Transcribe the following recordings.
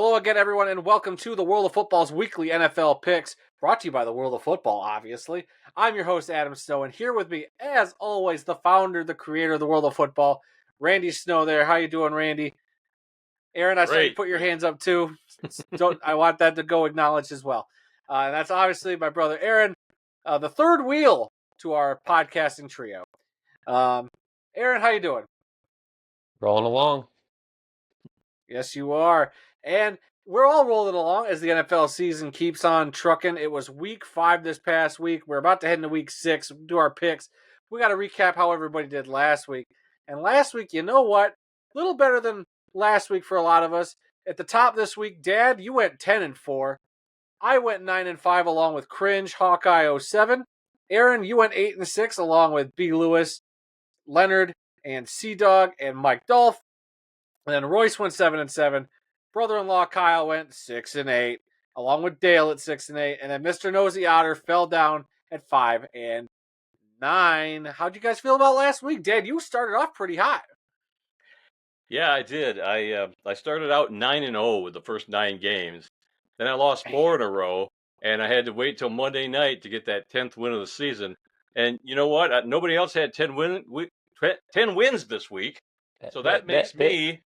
Hello again, everyone, and welcome to the World of Football's weekly NFL picks, brought to you by the World of Football, obviously. I'm your host, Adam Snow, and here with me, as always, the founder, the creator of the World of Football, Randy Snow there. How you doing, Randy? Aaron, I saw you put your hands up, too. I want that to go acknowledged as well. And that's obviously my brother, Aaron, the third wheel to our podcasting trio. Aaron, how you doing? Rolling along. Yes, you are. And we're all rolling along as the NFL season keeps on trucking. It was week 5 this past week. We're about to head into week 6, do our picks. We got to recap how everybody did last week. And last week, you know what? A little better than last week for a lot of us. At the top this week, Dad, you went 10-4. I went 9-5 along with Cringe, Hawkeye 07. Aaron, you went 8-6 along with B. Lewis, Leonard, and Sea Dog, and Mike Dolph. And then Royce went 7-7. Brother-in-law Kyle went 6-8, along with Dale at 6-8. And then Mr. Nosy Otter fell down at 5-9. How'd you guys feel about last week? Dad, you started off pretty hot. Yeah, I did. I started out 9-0 with the first 9 games. Then I lost 4 in a row, and I had to wait till Monday night to get that 10th win of the season. And you know what? Nobody else had 10 wins this week. So that makes me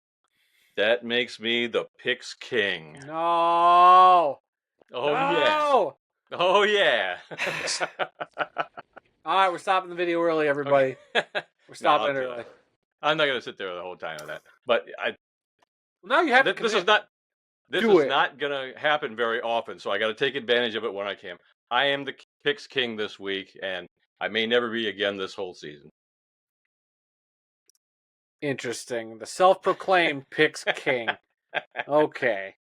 the picks king. No. Yeah. Oh yeah. All right, we're stopping the video early, everybody. Okay. We're stopping it early. I'm not going to sit there the whole time on that. But now you have this is not going to happen very often, so I got to take advantage of it when I can. I am the picks king this week, and I may never be again this whole season. Interesting. The self-proclaimed picks king. Okay.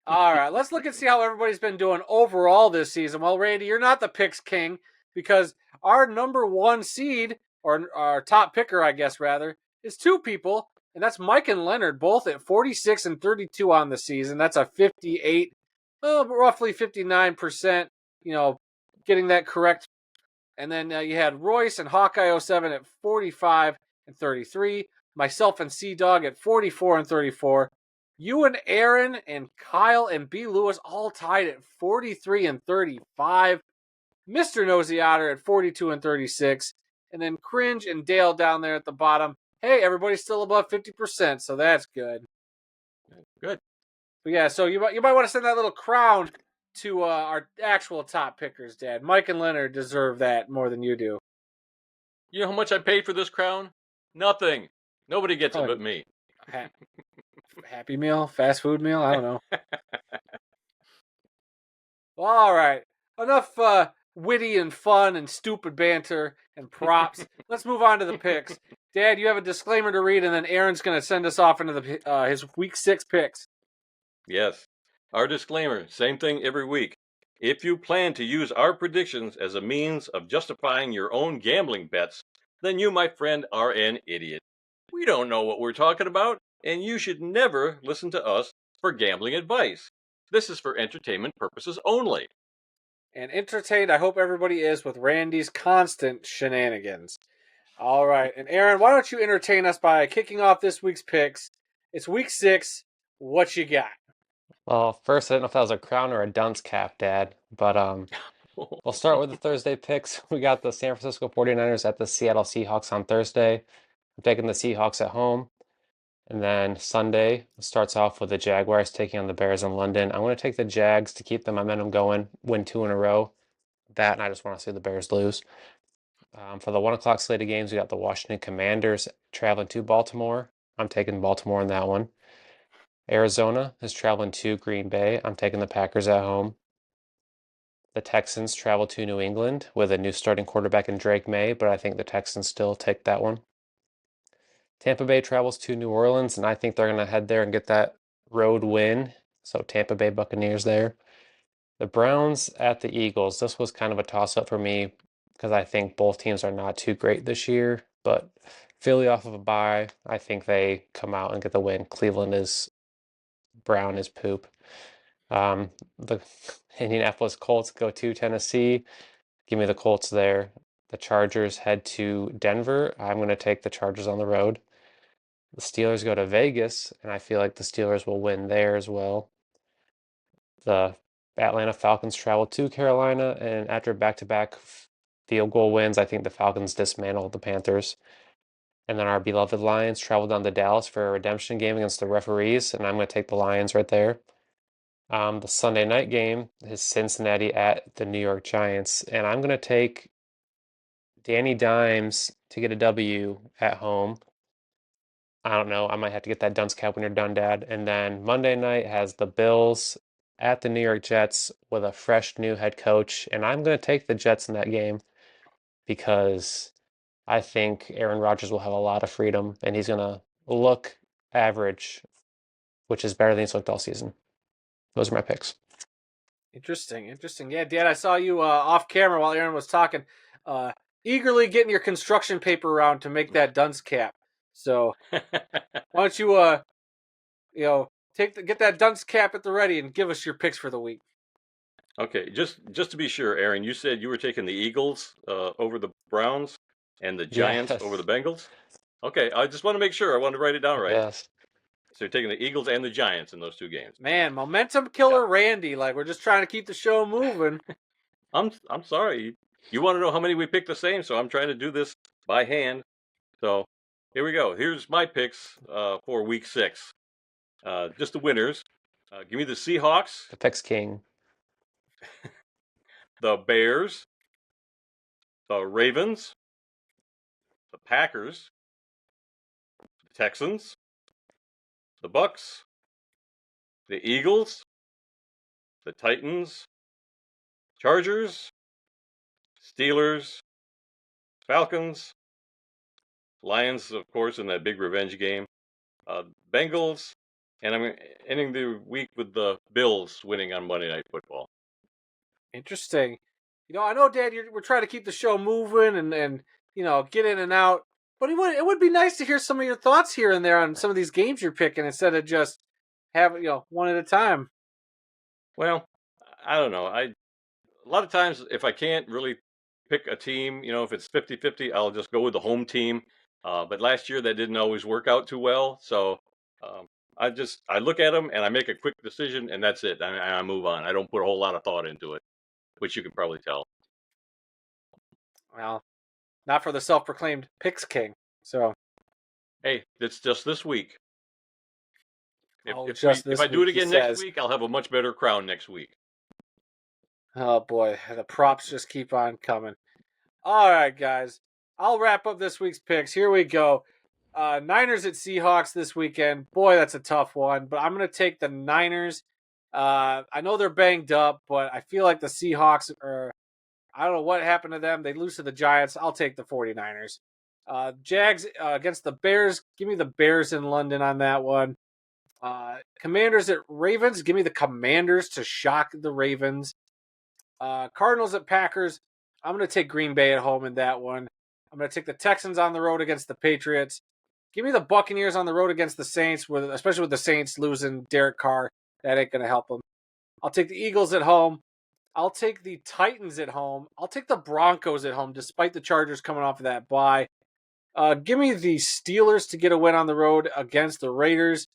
All right, let's look and see how everybody's been doing overall this season. Well, Randy, you're not the picks king because our number 1 seed, or our top picker, I guess, rather, is 2 people, and that's Mike and Leonard, both at 46 and 32 on the season. That's a 58, roughly 59%, getting that correct. And then you had Royce and Hawkeye 07 at 45 and 33. Myself and Sea Dog at 44 and 34. You and Aaron and Kyle and B. Lewis all tied at 43 and 35. Mr. Nosy Otter at 42 and 36. And then Cringe and Dale down there at the bottom. Hey, everybody's still above 50%, so that's good. Good. But yeah, so you might want to send that little crown to our actual top pickers, Dad. Mike and Leonard deserve that more than you do. You know how much I paid for this crown? Nothing. Nobody gets it but me. Happy meal? Fast food meal? I don't know. Well, all right. Enough witty and fun and stupid banter and props. Let's move on to the picks. Dad, you have a disclaimer to read, and then Aaron's going to send us off into his Week 6 picks. Yes. Our disclaimer, same thing every week. If you plan to use our predictions as a means of justifying your own gambling bets, then you, my friend, are an idiot. We don't know what we're talking about, and you should never listen to us for gambling advice. This is for entertainment purposes only. And entertained, I hope everybody is, with Randy's constant shenanigans. All right. And Aaron, why don't you entertain us by kicking off this week's picks? It's Week 6. What you got? Well, first, I didn't know if that was a crown or a dunce cap, Dad. But we'll start with the Thursday picks. We got the San Francisco 49ers at the Seattle Seahawks on Thursday. I'm taking the Seahawks at home. And then Sunday starts off with the Jaguars taking on the Bears in London. I'm going to take the Jags to keep the momentum going, win 2 in a row. That, and I just want to see the Bears lose. For the 1 o'clock slate of games, we got the Washington Commanders traveling to Baltimore. I'm taking Baltimore in that one. Arizona is traveling to Green Bay. I'm taking the Packers at home. The Texans travel to New England with a new starting quarterback in Drake May, but I think the Texans still take that one. Tampa Bay travels to New Orleans, and I think they're going to head there and get that road win. So Tampa Bay Buccaneers there. The Browns at the Eagles. This was kind of a toss-up for me because I think both teams are not too great this year. But Philly off of a bye, I think they come out and get the win. Brown is poop. The Indianapolis Colts go to Tennessee. Give me the Colts there. The Chargers head to Denver. I'm going to take the Chargers on the road. The Steelers go to Vegas, and I feel like the Steelers will win there as well. The Atlanta Falcons travel to Carolina, and after back-to-back field goal wins, I think the Falcons dismantled the Panthers. And then our beloved Lions travel down to Dallas for a redemption game against the referees, and I'm going to take the Lions right there. The Sunday night game is Cincinnati at the New York Giants, and I'm going to take Danny Dimes to get a W at home. I don't know. I might have to get that dunce cap when you're done, Dad. And then Monday night has the Bills at the New York Jets with a fresh new head coach, and I'm going to take the Jets in that game because I think Aaron Rodgers will have a lot of freedom, and he's going to look average, which is better than he's looked all season. Those are my picks. Interesting. Yeah, Dad, I saw you off camera while Aaron was talking, eagerly getting your construction paper around to make that dunce cap. So why don't you, get that dunce cap at the ready and give us your picks for the week. Okay, just to be sure, Aaron, you said you were taking the Eagles over the Browns and the Giants Yes. over the Bengals? Okay, I just want to make sure. I want to write it down right. Yes. So you're taking the Eagles and the Giants in those two games. Man, momentum killer Randy. Like, we're just trying to keep the show moving. I'm sorry. You want to know how many we picked the same, so I'm trying to do this by hand. So here we go. Here's my picks for week 6. Just the winners. Give me the Seahawks, The picks king. the Bears, the Ravens, the Packers, the Texans, the Bucks, the Eagles, the Titans, Chargers, Steelers, Falcons, Lions, of course, in that big revenge game, Bengals, and I'm ending the week with the Bills winning on Monday Night Football. Interesting. I know, Dad, we're trying to keep the show moving and get in and out. But it would be nice to hear some of your thoughts here and there on some of these games you're picking instead of just having one at a time. Well, I don't know. A lot of times, if I can't really pick a team, if it's 50-50, I'll just go with the home team. But last year that didn't always work out too well. So I look at them and I make a quick decision and that's it. I move on. I don't put a whole lot of thought into it, which you can probably tell. Well, not for the self-proclaimed picks king. So, hey, it's just this week. If I do it again next week, I'll have a much better crown next week. Oh boy, the props just keep on coming. All right, guys. I'll wrap up this week's picks. Here we go. Niners at Seahawks this weekend. Boy, that's a tough one, but I'm going to take the Niners. I know they're banged up, but I feel like the Seahawks are, I don't know what happened to them. They lose to the Giants. I'll take the 49ers. Jags against the Bears. Give me the Bears in London on that one. Commanders at Ravens. Give me the Commanders to shock the Ravens. Cardinals at Packers. I'm going to take Green Bay at home in that one. I'm going to take the Texans on the road against the Patriots. Give me the Buccaneers on the road against the Saints, especially with the Saints losing Derek Carr. That ain't going to help them. I'll take the Eagles at home. I'll take the Titans at home. I'll take the Broncos at home, despite the Chargers coming off of that bye. Give me the Steelers to get a win on the road against the Raiders.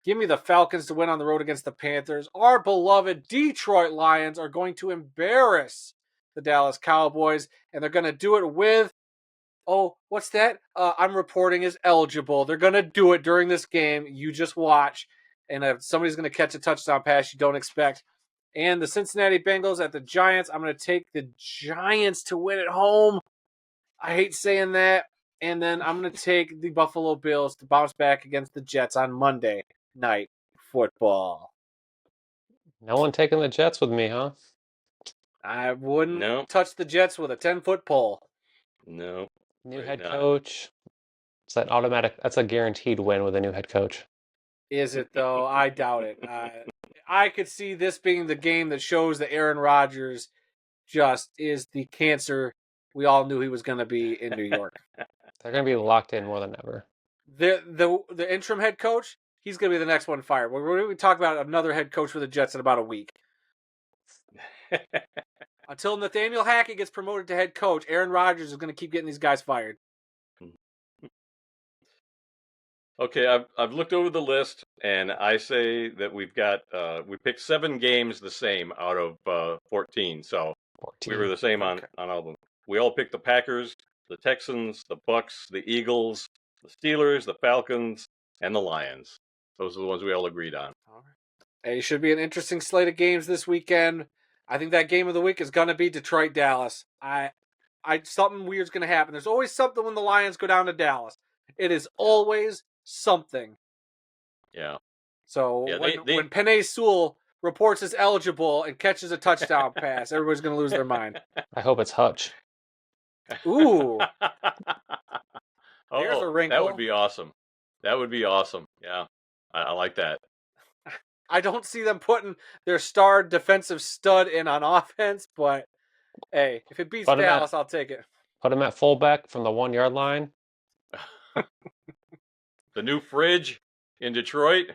Give me the Falcons to win on the road against the Panthers. Our beloved Detroit Lions are going to embarrass the Dallas Cowboys, and they're going to do it with, what's that? I'm reporting is eligible. They're going to do it during this game. You just watch. And if somebody's going to catch a touchdown pass you don't expect. And the Cincinnati Bengals at the Giants. I'm going to take the Giants to win at home. I hate saying that. And then I'm going to take the Buffalo Bills to bounce back against the Jets on Monday Night Football. No one taking the Jets with me, huh? I wouldn't touch the Jets with a 10-foot pole. No. New head coach. Is that automatic? That's a guaranteed win with a new head coach. Is it, though? I doubt it. I could see this being the game that shows that Aaron Rodgers just is the cancer we all knew he was going to be in New York. They're going to be locked in more than ever. The interim head coach, he's going to be the next one fired. We're going to talk about another head coach for the Jets in about a week. Until Nathaniel Hackett gets promoted to head coach, Aaron Rodgers is going to keep getting these guys fired. Okay, I've looked over the list, and I say that we picked 7 games the same out of 14. So we were 14. the same Okay. on all of them. We all picked the Packers, the Texans, the Bucks, the Eagles, the Steelers, the Falcons, and the Lions. Those are the ones we all agreed on. All right. Hey, it should be an interesting slate of games this weekend. I think that game of the week is going to be Detroit Dallas. Something weird's going to happen. There's always something when the Lions go down to Dallas. It is always something. Yeah. So Yeah, when Penei Sewell reports as eligible and catches a touchdown pass, everybody's going to lose their mind. I hope it's Hutch. Ooh, there's a Oh, wrinkle. that would be awesome. That would be awesome. Yeah, I like that. I don't see them putting their star defensive stud in on offense, but hey, if it beats Put him at- Dallas, I'll take it. Put him at fullback from the 1-yard line. The new fridge in Detroit.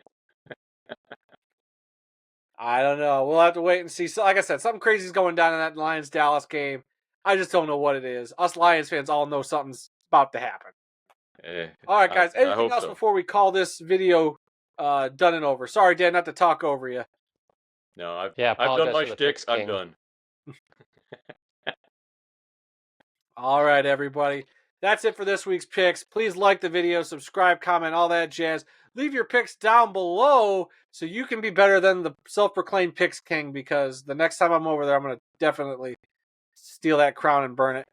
I don't know. We'll have to wait and see. So, like I said, something crazy is going down in that Lions Dallas game. I just don't know what it is. Us Lions fans all know something's about to happen. All right, guys. I Anything hope else so. before we call this video done and over? Sorry, Dan, not to talk over you. No, I've Yeah, done apologize my for the shtick. Picks I'm King. done. All right, everybody. That's it for this week's picks. Please like the video, subscribe, comment, all that jazz. Leave your picks down below so you can be better than the self-proclaimed Picks King, because the next time I'm over there, I'm going to definitely steal that crown and burn it.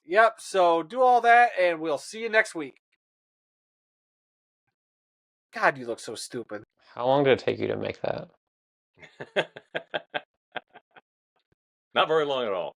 Yep, so do all that, and we'll see you next week. God, you look so stupid. How long did it take you to make that? Not very long at all.